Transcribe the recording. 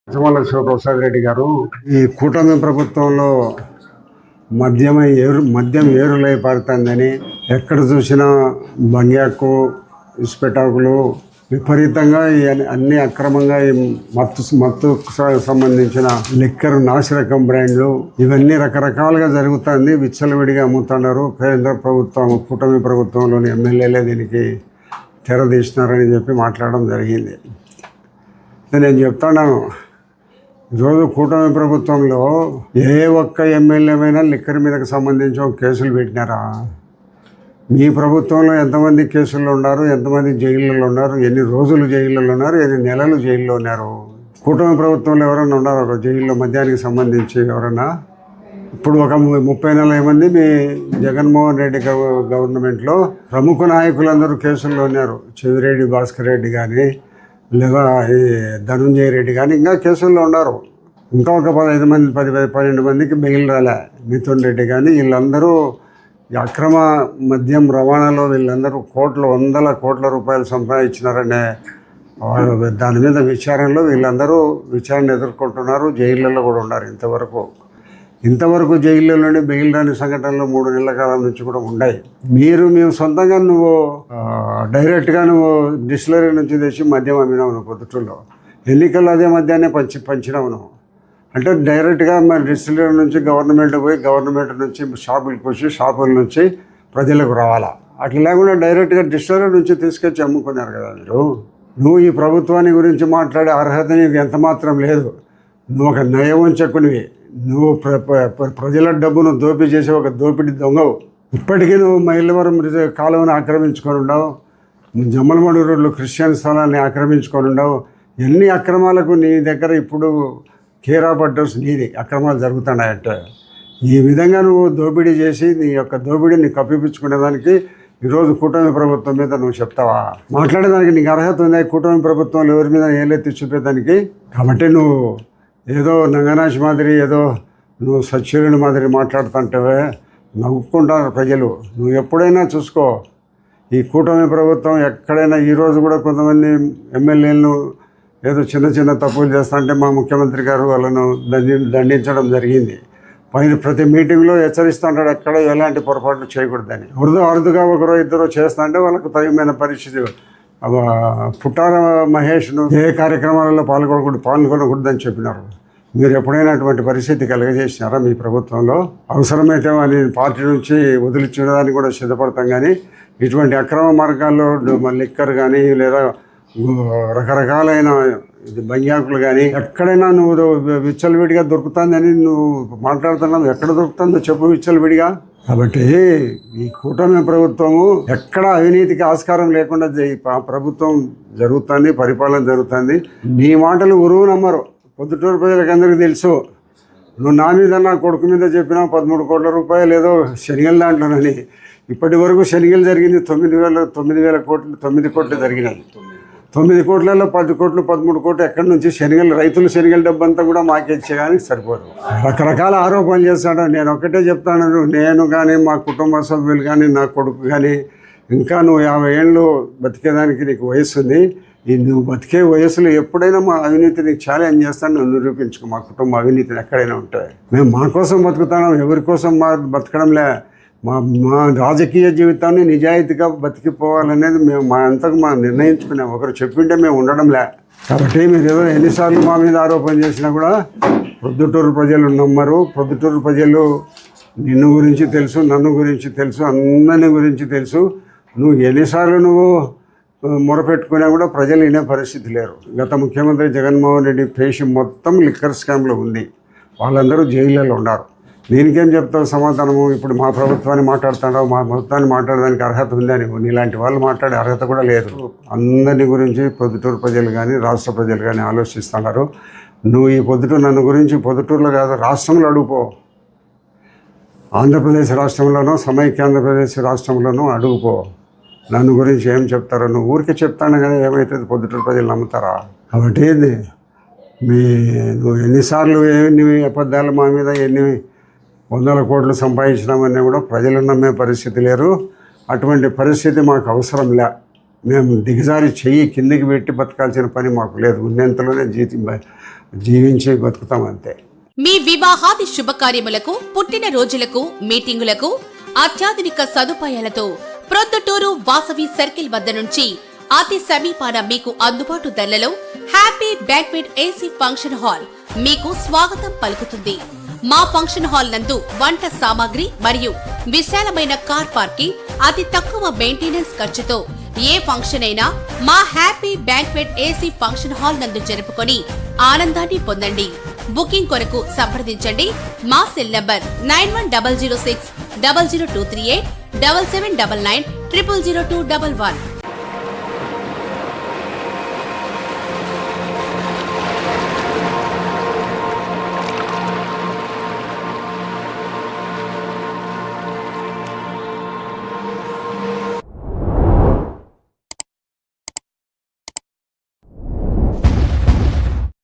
రాజమౌళి శివప్రసాద్ రెడ్డి గారు ఈ కూటమి ప్రభుత్వంలో మద్యం ఏరులై పారుతుందని ఎక్కడ చూసినా బంగ్యాకు ఇసుపెటాకులు విపరీతంగా అన్ని అక్రమంగా ఈ మత్తుకు సంబంధించిన లిక్కర్ నాసిరకం బ్రాండ్లు ఇవన్నీ రకరకాలుగా జరుగుతుంది. విచ్చలవిడిగా అమ్ముతున్నారు. కేంద్ర ప్రభుత్వం కూటమి ప్రభుత్వంలోని ఎమ్మెల్యేలే దీనికి తెరదీసినారని చెప్పి మాట్లాడడం జరిగింది. నేను చెప్తున్నాను, ఈరోజు కూటమి ప్రభుత్వంలో ఏ ఒక్క ఎమ్మెల్యేమైనా లిక్కర్ మీదకి సంబంధించి ఒక కేసులు పెట్టినారా? మీ ప్రభుత్వంలో ఎంతమంది కేసుల్లో ఉన్నారు, ఎంతమంది జైళ్ళలో ఉన్నారు, ఎన్ని రోజులు జైళ్ళలో ఉన్నారు, ఎన్ని నెలలు జైల్లో ఉన్నారు? కూటమి ప్రభుత్వంలో ఎవరైనా ఉన్నారు ఒక జైల్లో మద్యానికి సంబంధించి ఎవరన్నా? ఇప్పుడు ఒక 30-40 మంది మీ జగన్మోహన్ రెడ్డి గవర్నమెంట్లో ప్రముఖ నాయకులందరూ కేసుల్లో ఉన్నారు. చెవిరెడ్డి భాస్కర్ రెడ్డి కానీ, లేదా ఈ ధనుంజయ రెడ్డి కానీ ఇంకా కేసుల్లో ఉన్నారు. ఇంకా ఒక 15 మంది 12 మందికి బెయిల్ రాలే. మిథున్ రెడ్డి కానీ వీళ్ళందరూ అక్రమ మద్యం రవాణాలో వీళ్ళందరూ వందల కోట్ల రూపాయలు సంపాదించినారనే దాని మీద విచారణలో వీళ్ళందరూ విచారణ ఎదుర్కొంటున్నారు. జైళ్ళల్లో కూడా ఉన్నారు. ఇంతవరకు జైల్లోనే బెయిల్ రాని సంఘటనలు 3 నెలల కాలం నుంచి కూడా ఉన్నాయి. మేము సొంతంగా నువ్వు డైరెక్ట్గా డిస్టిలరీ నుంచి తెచ్చి మద్యం అమ్మినావు నువ్వు పొద్దుటూరులో. ఎన్నికల్లో అదే మద్యాన్ని పంచినావు నువ్వు. అంటే డైరెక్ట్గా మరి డిస్టిలరీ నుంచి గవర్నమెంట్ పోయి గవర్నమెంట్ నుంచి షాపులకు వచ్చి షాపుల నుంచి ప్రజలకు రావాలా? అట్లా లేకుండా డైరెక్ట్గా డిస్టిలరీ నుంచి తీసుకొచ్చి అమ్ముకున్నారు కదా మీరు. నువ్వు ఈ ప్రభుత్వాన్ని గురించి మాట్లాడే అర్హత నీకు ఎంత మాత్రం లేదు. నువ్వు ఒక నయవంచకునివి. నువ్వు ప్రజల డబ్బును దోపిడీ చేసే ఒక దోపిడీ దొంగవు. ఇప్పటికీ నువ్వు మైలవరం కాలువను ఆక్రమించుకొని ఉండవు. జమ్మలమడు రోడ్లు క్రిస్టియన్ స్థలాన్ని ఆక్రమించుకొని ఉండవు. ఎన్ని అక్రమాలకు నీ దగ్గర ఇప్పుడు కేర్ ఆఫ్ అడ్రస్ నీది అక్రమాలు జరుగుతున్నాయంటే ఈ విధంగా నువ్వు దోపిడీ చేసి నీ యొక్క దోపిడీని కప్పిపుచ్చుకునేదానికి ఈరోజు కూటమి ప్రభుత్వం మీద నువ్వు చెప్తావా? మాట్లాడేదానికి నీకు అర్హత ఉంది కూటమి ప్రభుత్వంలో ఎవరి మీద ఏలెత్తి చూపేదానికి? కాబట్టి నువ్వు ఏదో నంగనాశి మాదిరి ఏదో నువ్వు సత్యుని మాదిరి మాట్లాడుతుంటావే, నవ్వుకుంటారు ప్రజలు. నువ్వు ఎప్పుడైనా చూసుకో, ఈ కూటమి ప్రభుత్వం ఎక్కడైనా ఈరోజు కూడా కొంతమంది ఎమ్మెల్యేలను ఏదో చిన్న తప్పులు చేస్తుంటే మా ముఖ్యమంత్రి గారు వాళ్ళను దండించడం జరిగింది. ప్రతి మీటింగ్లో హెచ్చరిస్తుంటాడు ఎక్కడ ఎలాంటి పొరపాట్లు చేయకూడదని. అరుదుగా ఒకరో ఇద్దరు చేస్తుంటే వాళ్ళకు తగిన పరిస్థితి. పుట్టార మహేష్ను ఏ కార్యక్రమాలలో పాల్గొనకూడదని చెప్పినారు. మీరు ఎప్పుడైనా అటువంటి పరిస్థితి కలుగజేసినారా మీ ప్రభుత్వంలో? అవసరమైతే అని పార్టీ నుంచి వదిలించడానికి కూడా సిద్ధపడతాం. కానీ ఇటువంటి అక్రమ మార్గాల్లో లిక్కర్ కానీ లేదా రకరకాలైన బంగ్యాకులు కానీ ఎక్కడైనా నువ్వు విచ్చలవిడిగా దొరుకుతుందని నువ్వు మాట్లాడుతున్నావు. ఎక్కడ దొరుకుతుందో చెప్పు విచ్చలవిడిగా. కాబట్టి ఈ కూటమి ప్రభుత్వము ఎక్కడ అవినీతికి ఆస్కారం లేకుండా ప్రభుత్వం జరుగుతుంది, పరిపాలన జరుగుతుంది. నీ మాటలు ఉరువు నమ్మరు. పొద్దుటూరు ప్రజలకు అందరికీ తెలుసు. నువ్వు నా మీద నా కొడుకు మీద చెప్పినావు 13 కోట్ల రూపాయలు ఏదో శనిగల దాంట్లోనని. ఇప్పటి వరకు శనిగలు జరిగింది 9,000 కోట్లు 9 కోట్లు జరిగినాయి. 9 కోట్లలో 10 కోట్లు 13 కోట్లు ఎక్కడి నుంచి రైతులు శనిగల డబ్బు అంతా కూడా మాకే ఇచ్చేయడానికి సరిపోదు. రకరకాల ఆరోపణలు చేస్తాడు. నేను ఒక్కటే చెప్తాను, నేను కానీ మా కుటుంబ సభ్యులు కానీ నా కొడుకు కానీ ఇంకా నువ్వు 50 ఏళ్ళు బతికేదానికి నీకు వయసు ఉంది. ఈ నువ్వు బతికే వయసులో ఎప్పుడైనా మా అవినీతిని ఛాలెంజ్ చేస్తాను, నువ్వు నిరూపించుకో. మా కుటుంబ అవినీతిని ఎక్కడైనా ఉంటాయి. మేము మా కోసం బతుకుతున్నాం, ఎవరి కోసం బతకడంలే. మా రాజకీయ జీవితాన్ని నిజాయితీగా బతికిపోవాలనేది మేము మా నిర్ణయించుకున్నాం. ఒకరు చెప్పింటే మేము ఉండడంలే. కాబట్టి మీరు ఏదో ఎన్నిసార్లు మా మీద ఆరోపణ చేసినా కూడా ప్రొద్దుటూరు ప్రజలు నమ్మరు. ప్రొద్దుటూరు ప్రజలు నిన్ను గురించి తెలుసు, నన్ను గురించి తెలుసు, అందరిని గురించి తెలుసు. నువ్వు ఎన్నిసార్లు మొరపెట్టుకున్నా కూడా ప్రజలు వినే పరిస్థితి లేరు. గత ముఖ్యమంత్రి జగన్మోహన్ రెడ్డి పేషి మొత్తం లిక్కర్ స్కామ్లో ఉంది. వాళ్ళందరూ జైళ్ళలో ఉన్నారు. దీనికేం చెప్తావు సమాధానము? ఇప్పుడు మా ప్రభుత్వాన్ని మాట్లాడుతున్నావు, మా ప్రభుత్వాన్ని మాట్లాడడానికి అర్హత ఉందని. నీలాంటి వాళ్ళు మాట్లాడే అర్హత కూడా లేదు. అందరిని గురించి పొద్దుటూరు ప్రజలు కానీ రాష్ట్ర ప్రజలు కానీ ఆలోచిస్తున్నారు. నువ్వు ఈ నన్ను గురించి పొద్దుటూరులో కాదు రాష్ట్రంలో అడుగుపో. ఆంధ్రప్రదేశ్ రాష్ట్రంలోనూ సమైక్య ఆంధ్రప్రదేశ్ రాష్ట్రంలోనూ అడుగుపో. నన్ను గురించి ఏం చెప్తారో? నువ్వు ఊరికే చెప్తాను కానీ ఏమవుతుంది? పొద్దుటూరు ప్రజలు నమ్ముతారా? కాబట్టి నువ్వు ఎన్నిసార్లు ఎన్ని అబద్ధాలు మా మీద ఎన్ని 100 కోట్లు సంపాదించినామని కూడా ప్రజలు నమ్మే పరిస్థితి లేరు. అటువంటి పరిస్థితి మాకు అవసరం లే. మేము దిగజారి చెయ్యి కిందికి పెట్టి బతకాల్సిన పని మాకు లేదు. ఉన్నంతలోనే జీవించి బతుకుతాం అంతే. మీ వివాహాది శుభకార్యములకు, పుట్టిన రోజులకు, మీటింగులకు అత్యాధునిక సదుపాయాలతో ప్రొద్దుటూరు వాసవి సర్కిల్ వద్ద నుంచి అతి సమీపాన మీకు అందుబాటు ధరలలో happy banquet AC function hall మీకు స్వాగతం పలుకుతుంది. మా ఫంక్షన్ హాల్ నందు వంట సామాగ్రి మరియు విశాలమైన కార్ పార్కింగ్, అతి తక్కువ మెయింటెనెన్స్ ఖర్చుతో ఏ ఫంక్షన్ అయినా మా happy banquet AC function hall నందు జరుపుకొని ఆనందాన్ని పొందండి. బుకింగ్ కొరకు సంప్రదించండి. మా సెల్ నంబర్ 9100600238 7799 000211.